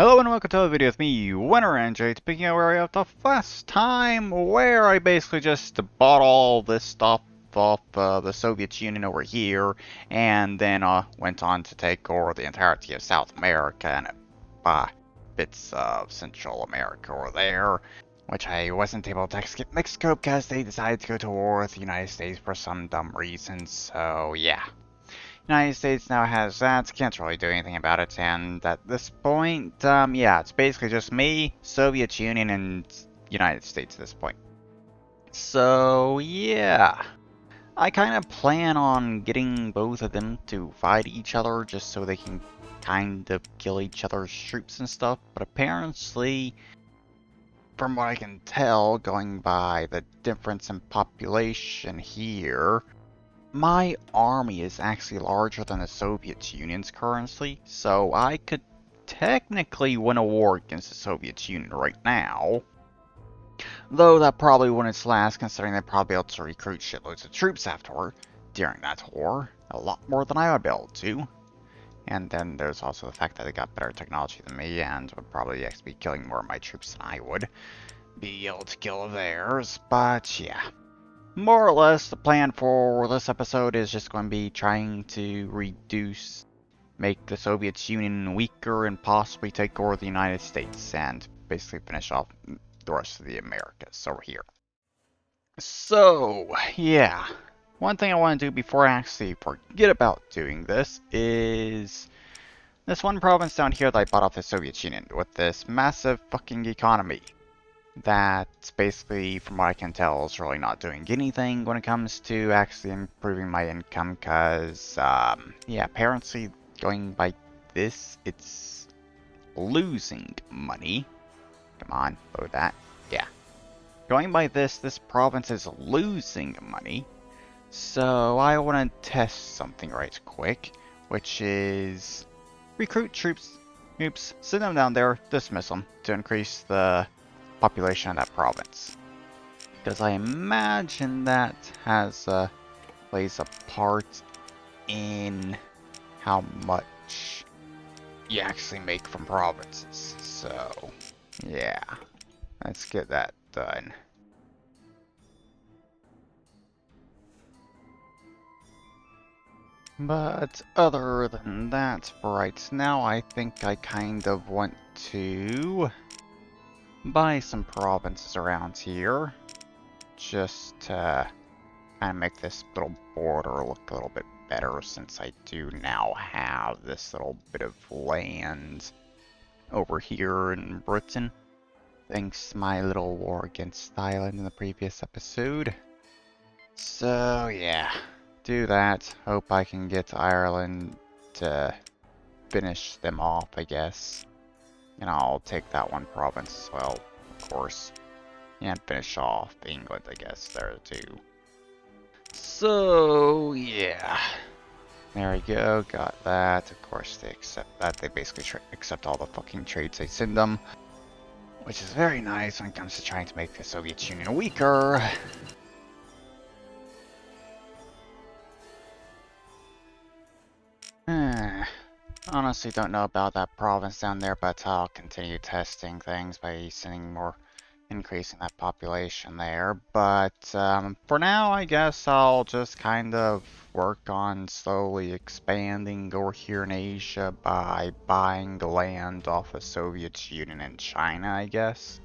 Hello and welcome to a video with me, Winner NJ, speaking of where I left off last time, where I basically just bought all this stuff off the Soviet Union over here, and then went on to take over the entirety of South America and bits of Central America over there, which I wasn't able to skip Mexico because they decided to go to war with the United States for some dumb reason, so yeah. United States now has that, can't really do anything about it, and at this point, yeah, it's basically just me, Soviet Union, and United States at this point. So, yeah. I kind of plan on getting both of them to fight each other, just so they can kind of kill each other's troops and stuff, but apparently, from what I can tell, going by the difference in population here, my army is actually larger than the Soviet Union's currently, so I could technically win a war against the Soviet Union right now. Though that probably wouldn't last, considering they'd probably be able to recruit shitloads of troops afterward during that war. A lot more than I would be able to. And then there's also the fact that they got better technology than me and would probably actually be killing more of my troops than I would be able to kill theirs, but yeah. More or less, the plan for this episode is just going to be trying to make the Soviet Union weaker and possibly take over the United States and basically finish off the rest of the Americas over here. So, yeah. One thing I want to do before I actually forget about doing this is this one province down here that I bought off the Soviet Union with this massive fucking economy. That basically, from what I can tell, is really not doing anything when it comes to actually improving my income, because, yeah, apparently going by this, it's losing money. Come on, load that. Yeah. Going by this province is losing money, so I want to test something right quick, which is recruit troops, oops, send them down there, dismiss them, to increase the population of that province, because I imagine that plays a part in how much you actually make from provinces. So yeah, let's get that done. But other than that, for right now, I think I kind of want to buy some provinces around here, just to kind of make this little border look a little bit better, since I do now have this little bit of land over here in Britain, thanks to my little war against Ireland in the previous episode. So yeah, do that. Hope I can get Ireland to finish them off, I guess. And I'll take that one province as well, of course. And finish off England, I guess, there too. So, yeah. There we go, got that. Of course, they accept that. They basically accept all the fucking trades I send them. Which is very nice when it comes to trying to make the Soviet Union weaker. Honestly, don't know about that province down there, but I'll continue testing things by increasing that population there. But for now, I guess I'll just kind of work on slowly expanding over here in Asia by buying the land off the Soviet Union and China, I guess.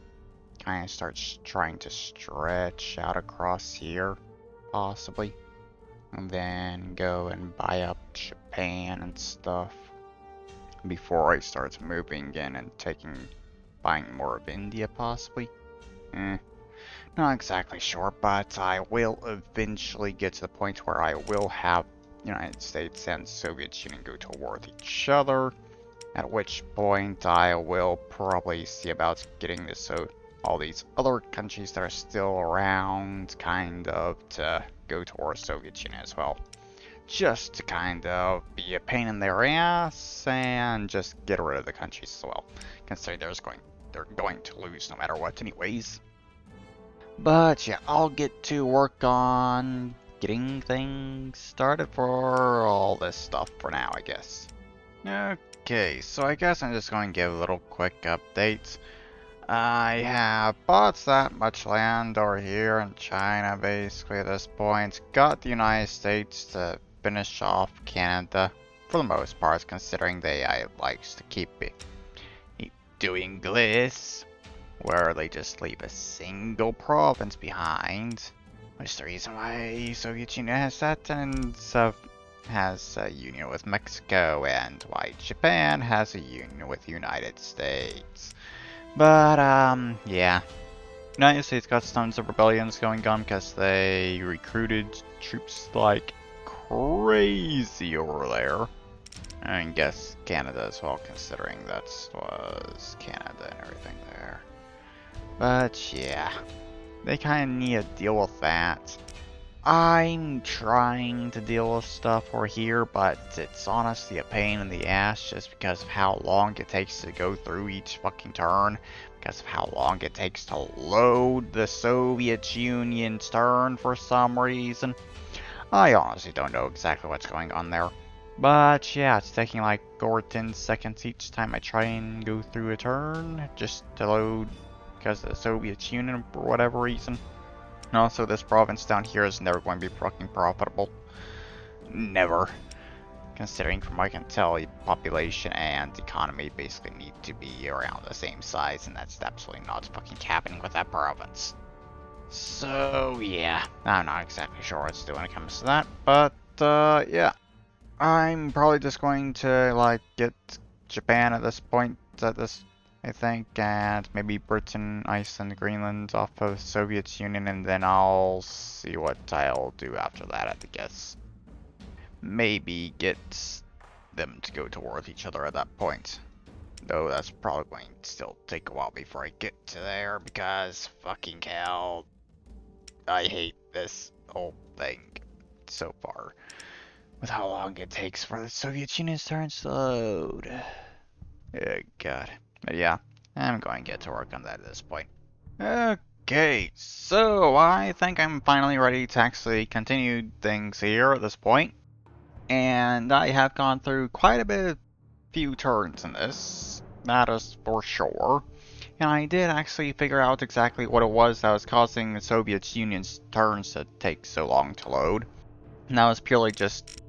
Kind of start trying to stretch out across here, possibly. And then go and buy up Japan and stuff before I start moving in and buying more of India, possibly. Not exactly sure, but I will eventually get to the point where I will have United States and Soviet Union go to war with each other, at which point I will probably see about getting all these other countries that are still around kind of to go towards Soviet Union as well. Just to kind of be a pain in their ass and just get rid of the countries as well, considering they're going to lose no matter what anyways. But yeah, I'll get to work on getting things started for all this stuff for now, I guess. Okay, so I guess I'm just going to give a little quick update. I have bought that much land over here in China basically at this point. Got the United States to finish off Canada for the most part, considering they likes to keep doing this, where they just leave a single province behind. Which is the reason why Soviet Union has that, and has a union with Mexico, and why Japan has a union with the United States. But, yeah. United States got tons of rebellions going on because they recruited troops like crazy over there. I guess Canada as well, considering that was Canada and everything there. But, yeah. They kind of need to deal with that. I'm trying to deal with stuff over here, but it's honestly a pain in the ass just because of how long it takes to go through each fucking turn, because of how long it takes to load the Soviet Union's turn for some reason. I honestly don't know exactly what's going on there. But yeah, it's taking like 4 or 10 seconds each time I try and go through a turn just to load because of the Soviet Union for whatever reason. And also, this province down here is never going to be fucking profitable. Never. Considering from what I can tell, the population and economy basically need to be around the same size, and that's absolutely not fucking happening with that province. So, yeah. I'm not exactly sure what to do when it comes to that, but, yeah. I'm probably just going to, like, get Japan at this point, I think, and maybe Britain, Iceland, Greenland off of the Soviet Union, and then I'll see what I'll do after that, I guess. Maybe get them to go to war with each other at that point. Though that's probably going to still take a while before I get to there, because fucking hell, I hate this whole thing so far. With how long it takes for the Soviet Union's turns to load. Oh god. But yeah, I'm going to get to work on that at this point. Okay, so I think I'm finally ready to actually continue things here at this point. And I have gone through quite a bit of few turns in this, that is for sure. And I did actually figure out exactly what it was that was causing the Soviet Union's turns to take so long to load. And that was purely just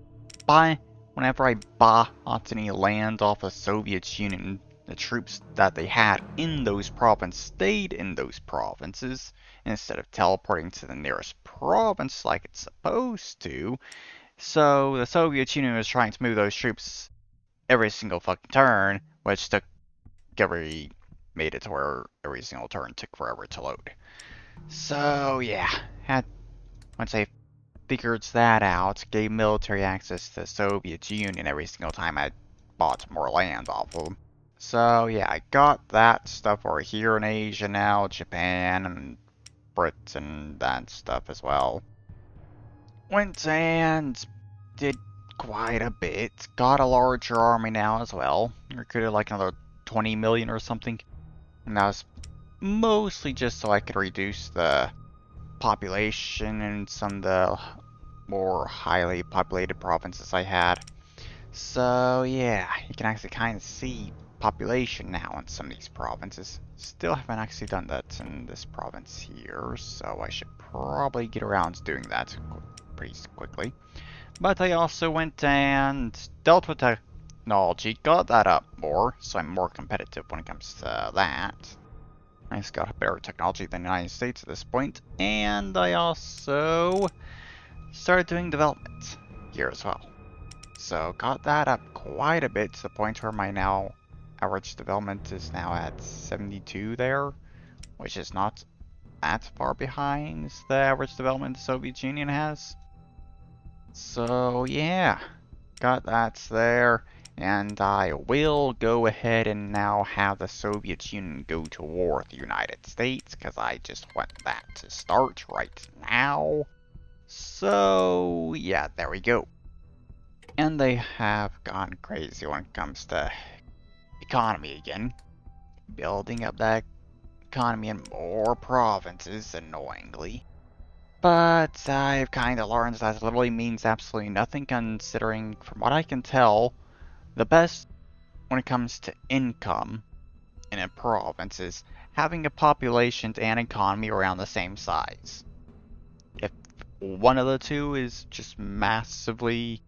whenever I bought any land off the Soviet Union, the troops that they had in those provinces stayed in those provinces instead of teleporting to the nearest province like it's supposed to. So the Soviet Union was trying to move those troops every single fucking turn, which made it to where every single turn took forever to load. So yeah, once I figured that out, gave military access to the Soviet Union every single time I bought more land off of them. So yeah, I got that stuff over here in Asia now, Japan and Britain, that stuff as well. Went and did quite a bit, got a larger army now as well, recruited like another 20 million or something, and that was mostly just so I could reduce the population in some of the more highly populated provinces I had. So yeah, you can actually kind of see population now in some of these provinces. Still haven't actually done that in this province here, so I should probably get around to doing that pretty quickly. But I also went and dealt with technology, got that up more, so I'm more competitive when it comes to that. I just got better technology than the United States at this point, and I also started doing development here as well. So got that up quite a bit to the point where my now average development is now at 72 there, which is not that far behind the average development the Soviet Union has. So yeah, got that there, and I will go ahead and now have the Soviet Union go to war with the United States, because I just want that to start right now. So yeah, there we go. And they have gone crazy when it comes to economy again. Building up that economy in more provinces, annoyingly. But I've kind of learned that literally means absolutely nothing, considering, from what I can tell, the best when it comes to income in a province is having a population and economy around the same size. If one of the two is just massively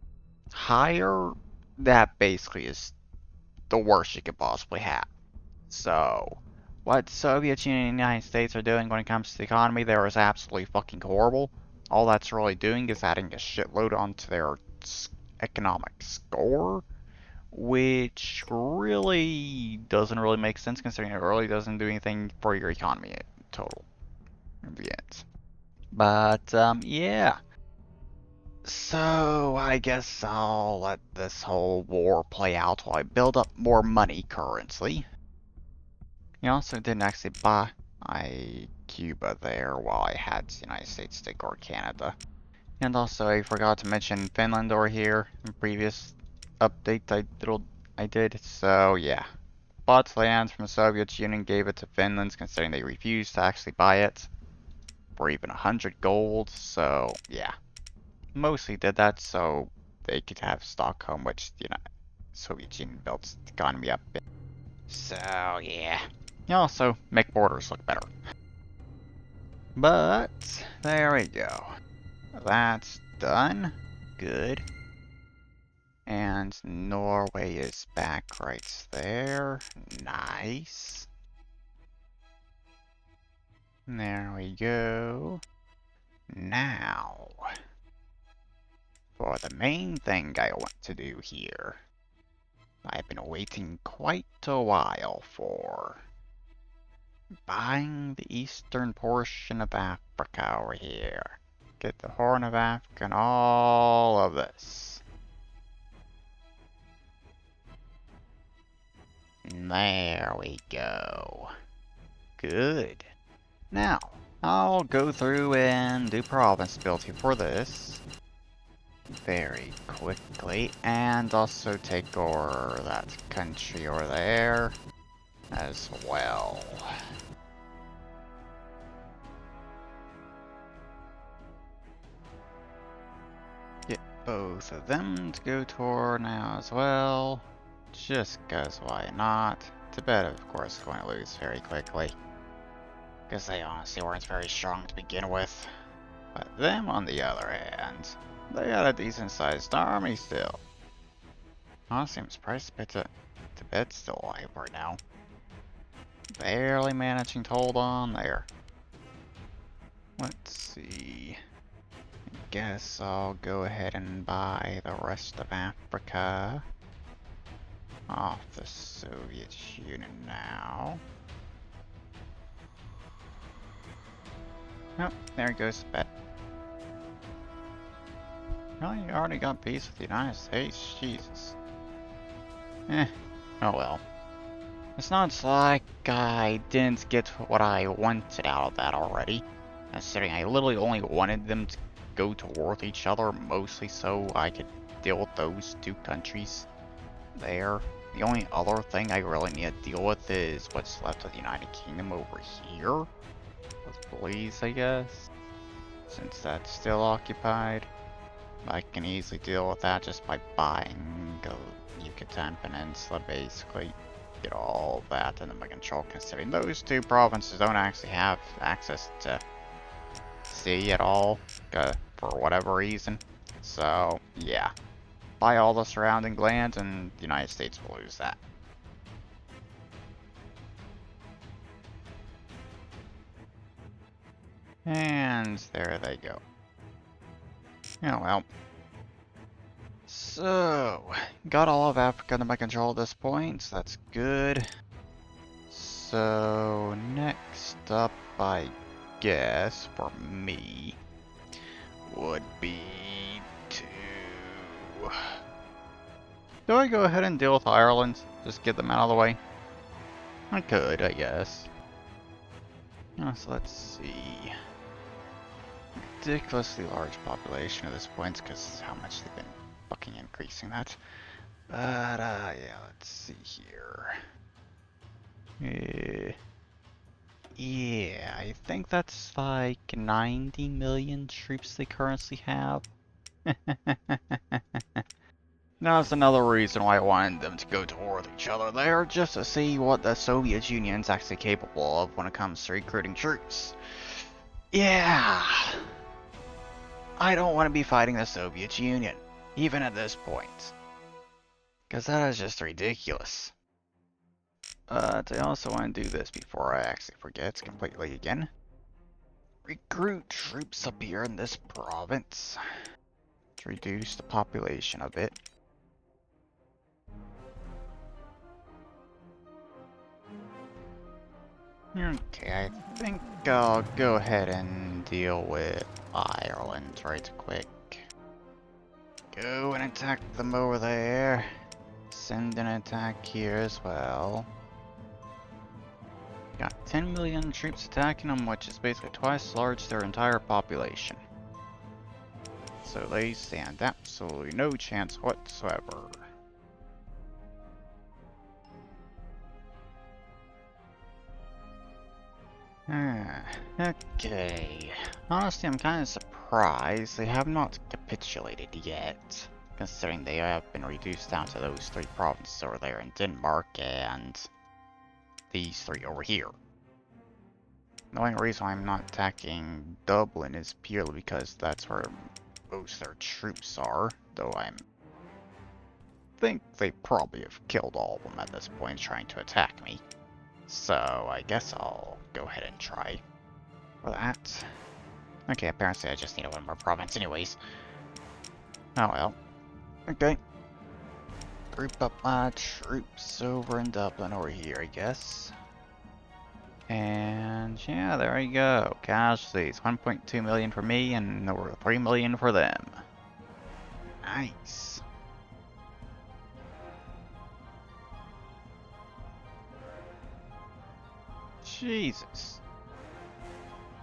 higher, that basically is the worst you could possibly have. So, what Soviet Union and the United States are doing when it comes to the economy there is absolutely fucking horrible. All that's really doing is adding a shitload onto their economic score, which really doesn't really make sense considering it really doesn't do anything for your economy in total. In the end. But, yeah. So, I guess I'll let this whole war play out while I build up more money currently. You also didn't actually buy Cuba there while I had the United States take or Canada. And also, I forgot to mention Finland over here in previous update I did. So, yeah. Bought land from the Soviet Union, gave it to Finland, considering they refused to actually buy it for even 100 gold. So, yeah. Mostly did that so they could have Stockholm, which, you know, Soviet Union built the economy up in. So, yeah. You also make borders look better. But, there we go. That's done. Good. And Norway is back right there. Nice. There we go. Now, for the main thing I want to do here. I've been waiting quite a while for. Buying the eastern portion of Africa over here. Get the Horn of Africa and all of this. There we go. Good. Now, I'll go through and do province building for this very quickly, and also take over that country over there as well. Get both of them to go toward now as well, just cause why not? Tibet, of course, is going to lose very quickly, because they honestly weren't very strong to begin with. But them, on the other hand, they got a decent sized army still. Honestly, I'm surprised Tibet's still alive right now. Barely managing to hold on there. Let's see. I guess I'll go ahead and buy the rest of Africa off the Soviet Union now. Oh, there goes Tibet. Really? You already got peace with the United States? Jesus. Oh well. It's not like I didn't get what I wanted out of that already. Considering I literally only wanted them to go to war with each other, mostly so I could deal with those two countries there. The only other thing I really need to deal with is what's left of the United Kingdom over here. With Belize, I guess. Since that's still occupied. I can easily deal with that just by buying the Yucatan Peninsula, basically. Get all that under my control, considering those two provinces don't actually have access to sea at all, for whatever reason. So, yeah. Buy all the surrounding lands and the United States will lose that. And there they go. Oh well. So, got all of Africa under my control at this point, so that's good. So, next up, I guess, for me, would be to... Do I go ahead and deal with Ireland? Just get them out of the way? I could, I guess. So let's see. Ridiculously large population at this point, because how much they've been fucking increasing that. But, yeah, let's see here. Yeah, I think that's like 90 million troops they currently have. That's another reason why I wanted them to go to war with each other there, just to see what the Soviet Union's actually capable of when it comes to recruiting troops. Yeah, I don't want to be fighting the Soviet Union, even at this point. Because that is just ridiculous. I also want to do this before I actually forget completely again. Recruit troops up here in this province to reduce the population a bit. Okay, I think I'll go ahead and deal with Ireland right quick. Go and attack them over there. Send an attack here as well. Got 10 million troops attacking them, which is basically twice as large as their entire population. So they stand absolutely no chance whatsoever. Okay. Honestly, I'm kind of surprised they have not capitulated yet, considering they have been reduced down to those 3 provinces over there in Denmark and these 3 over here. The only reason why I'm not attacking Dublin is purely because that's where most of their troops are, though I think they probably have killed all of them at this point trying to attack me. So I guess I'll go ahead and try for that. Okay, apparently I just need one more province anyways. Oh well. Okay. Group up my troops over in Dublin over here, I guess. And yeah, there you go. Casualties, 1.2 million for me and over 3 million for them. Nice. Jesus.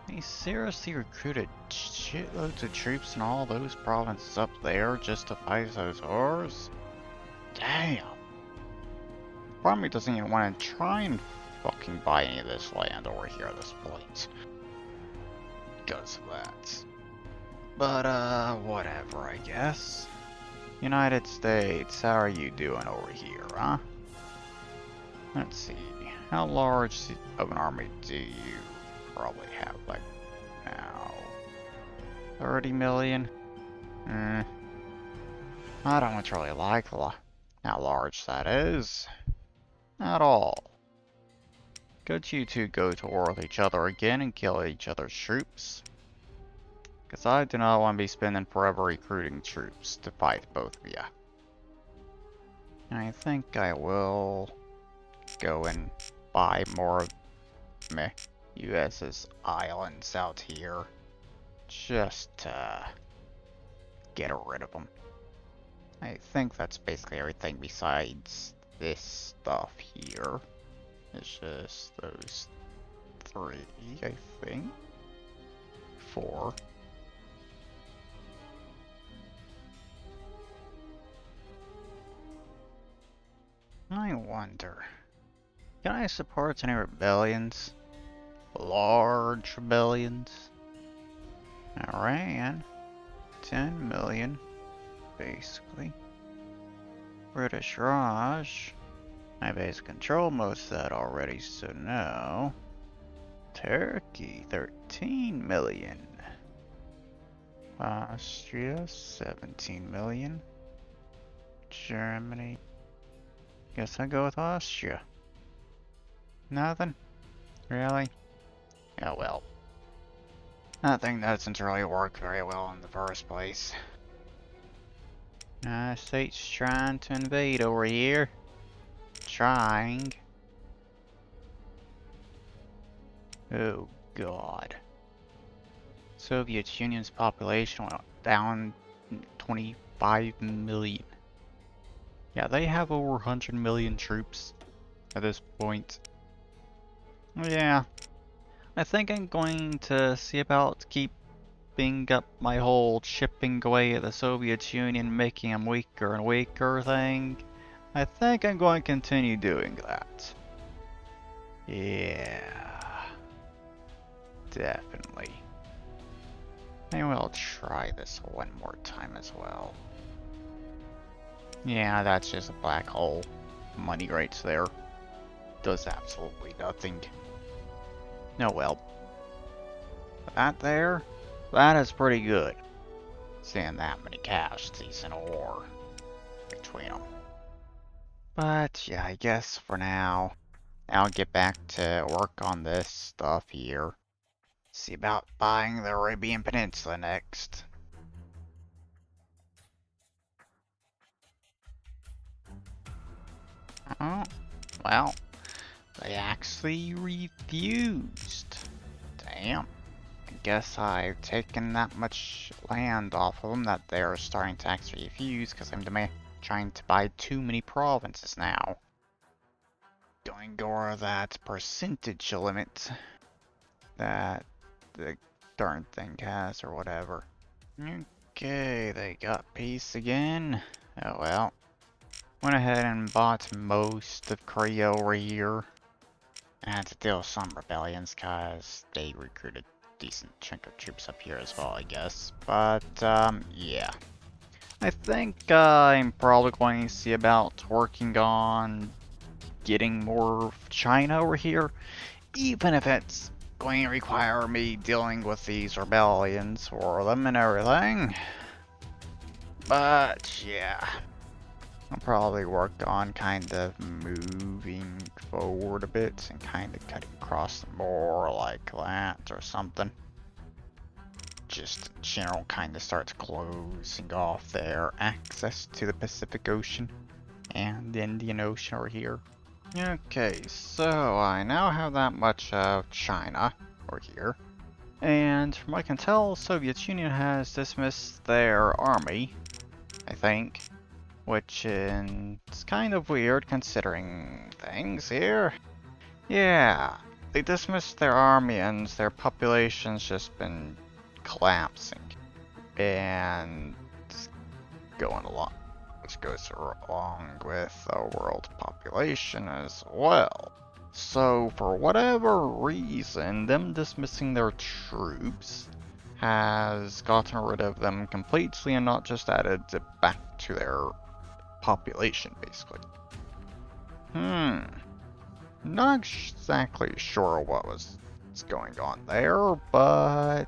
They seriously recruited shitloads of troops in all those provinces up there just to fight those wars? Damn. Probably doesn't even want to try and fucking buy any of this land over here at this point. Because of that. But, whatever, I guess. United States, how are you doing over here, huh? Let's see. How large of an army do you probably have, like, now? 30 million? I don't really like how large that is. At all. Could you two go to war with each other again and kill each other's troops? Because I do not want to be spending forever recruiting troops to fight both of you. I think I will go and buy more of US's islands out here. Just to get rid of them. I think that's basically everything besides this stuff here. It's just those 3, I think. 4. I wonder, can I support any rebellions? Large rebellions? Iran, 10 million, basically. British Raj, I basically control most of that already, so no. Turkey, 13 million. Austria, 17 million. Germany. Guess I'll go with Austria. Nothing? Really? Oh well. I think that doesn't really work very well in the first place. United States trying to invade over here. Trying. Oh god. Soviet Union's population went down 25 million. Yeah, they have over 100 million troops at this point. Yeah. I think I'm going to see about keeping up my whole chipping away at the Soviet Union, making them weaker and weaker thing. I think I'm going to continue doing that. Yeah. Definitely. Maybe I'll try this one more time as well. Yeah, that's just a black hole. Money rates there. Does absolutely nothing. No, well. That there? That is pretty good. Seeing that many casualties in a war between them. But yeah, I guess for now, I'll get back to work on this stuff here. See about buying the Arabian Peninsula next. Oh, well, they actually refused. Damn. I guess I've taken that much land off of them that they're starting to actually refuse because I'm trying to buy too many provinces now. Going over that percentage limit that the darn thing has or whatever. Okay, they got peace again. Oh well. Went ahead and bought most of Korea over here. And had to deal with some rebellions because they recruited a decent chunk of troops up here as well, I guess. But, yeah. I think I'm probably going to see about working on getting more of China over here. Even if it's going to require me dealing with these rebellions for them and everything. But, yeah. I'll probably work on kind of moving forward a bit and kind of cutting across more like that or something. Just in general kind of starts closing off their access to the Pacific Ocean and the Indian Ocean over here. Okay, so I now have that much of China over here. And from what I can tell, the Soviet Union has dismissed their army, I think. Which is kind of weird considering things here. Yeah, they dismissed their army and their population's just been collapsing. And going along, which goes along with the world population as well. So for whatever reason, them dismissing their troops has gotten rid of them completely and not just added it back to their population, basically. Not exactly sure what was going on there, but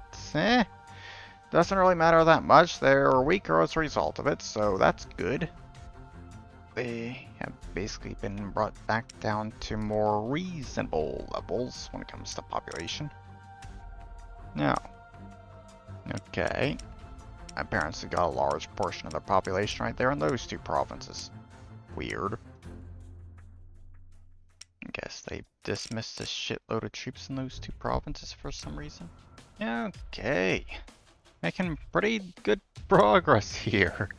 doesn't really matter that much. They're weaker as a result of it, so that's good. They have basically been brought back down to more reasonable levels when it comes to population. Now, okay. My parents have got a large portion of their population right there in those two provinces. Weird. I guess they dismissed a shitload of troops in those two provinces for some reason. Okay. Making pretty good progress here.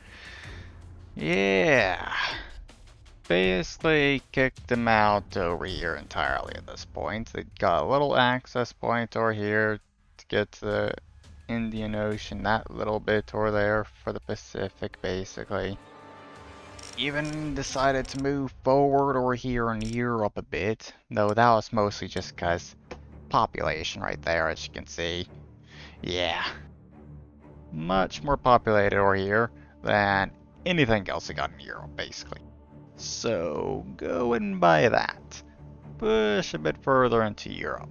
Yeah. Basically kicked them out over here entirely at this point. They got a little access point over here to get to the Indian Ocean, that little bit over there for the Pacific, basically. Even decided to move forward over here in Europe a bit, though that was mostly just because population right there, as you can see. Yeah. Much more populated over here than anything else I got in Europe, basically. So, going by that, push a bit further into Europe.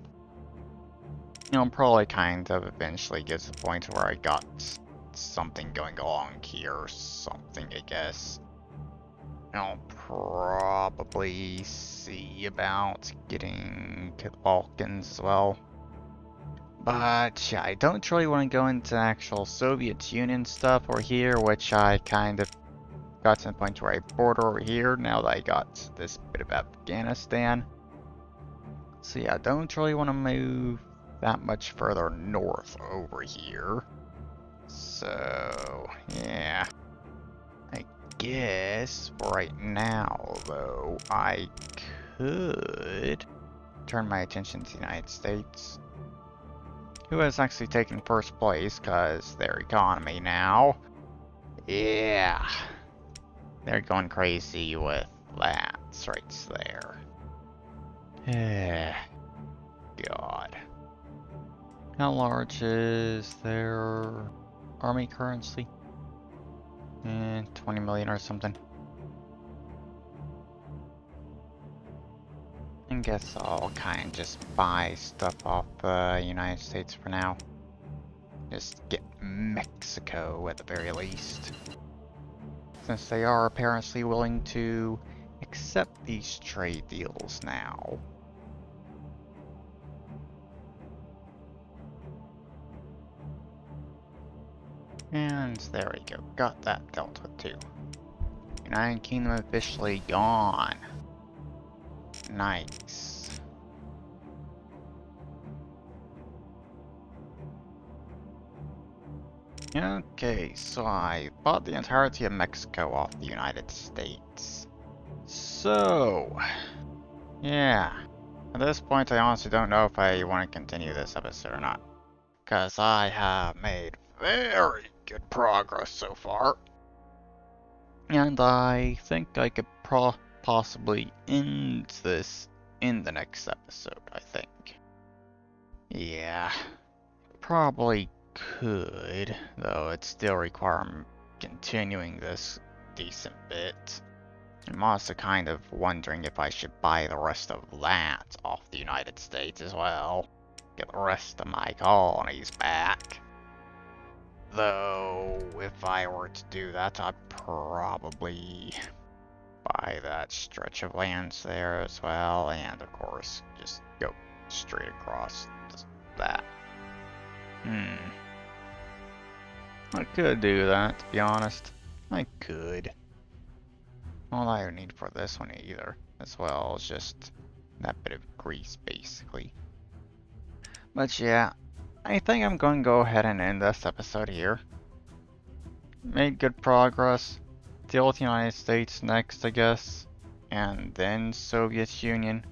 You know, probably kind of eventually gets to the point where I got something going along here or something, I guess. I'll probably see about getting to the Balkans as well. But yeah, I don't really want to go into actual Soviet Union stuff over here, which I kind of got to the point where I border over here now that I got this bit of Afghanistan. So yeah, I don't really want to move that much further north over here. So, yeah. I guess for right now, though, I could turn my attention to the United States, who has actually taken first place because their economy now. Yeah. They're going crazy with that right there. Yeah. God. How large is their army currency? 20 million or something. guess I'll kind of just buy stuff off the United States for now. Just get Mexico at the very least. Since they are apparently willing to accept these trade deals now. And there we go, got that dealt with too. United Kingdom officially gone. Nice. Okay, so I bought the entirety of Mexico off the United States. So, yeah. At this point, I honestly don't know if I want to continue this episode or not. Because I have made very good progress so far. And I think I could possibly end this in the next episode, I think. Yeah, probably could, though it still require continuing this decent bit. I'm also kind of wondering if I should buy the rest of that off the United States as well. Get the rest of my colonies back. Though, if I were to do that, I'd probably buy that stretch of lands there as well, and of course, just go straight across just that. I could do that, to be honest. I could. All I would need for this one either, as well as just that bit of grease, basically. But yeah, I think I'm going to go ahead and end this episode here. Made good progress. Deal with the United States next, I guess. And then Soviet Union.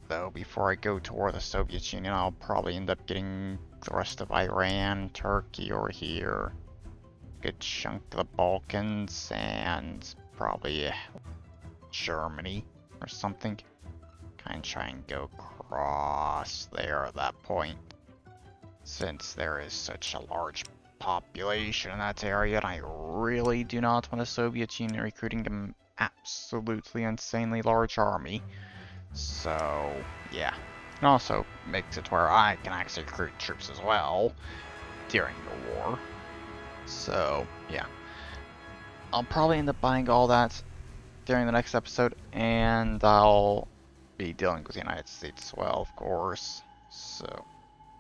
Though before I go toward the Soviet Union, I'll probably end up getting the rest of Iran, Turkey over here. Good chunk of the Balkans, and probably Germany or something. Kind of try and go across there at that point. Since there is such a large population in that area, and I really do not want the Soviet Union recruiting an absolutely insanely large army. So, yeah. It also makes it where I can actually recruit troops as well during the war. So, yeah. I'll probably end up buying all that during the next episode, and I'll be dealing with the United States as well, of course. So,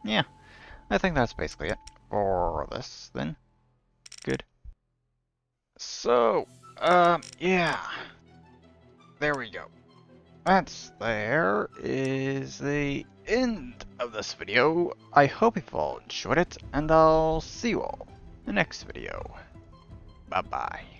yeah. I think that's basically it for this, then. Good. So, yeah. There we go. There is the end of this video. I hope you've all enjoyed it, and I'll see you all in the next video. Bye-bye.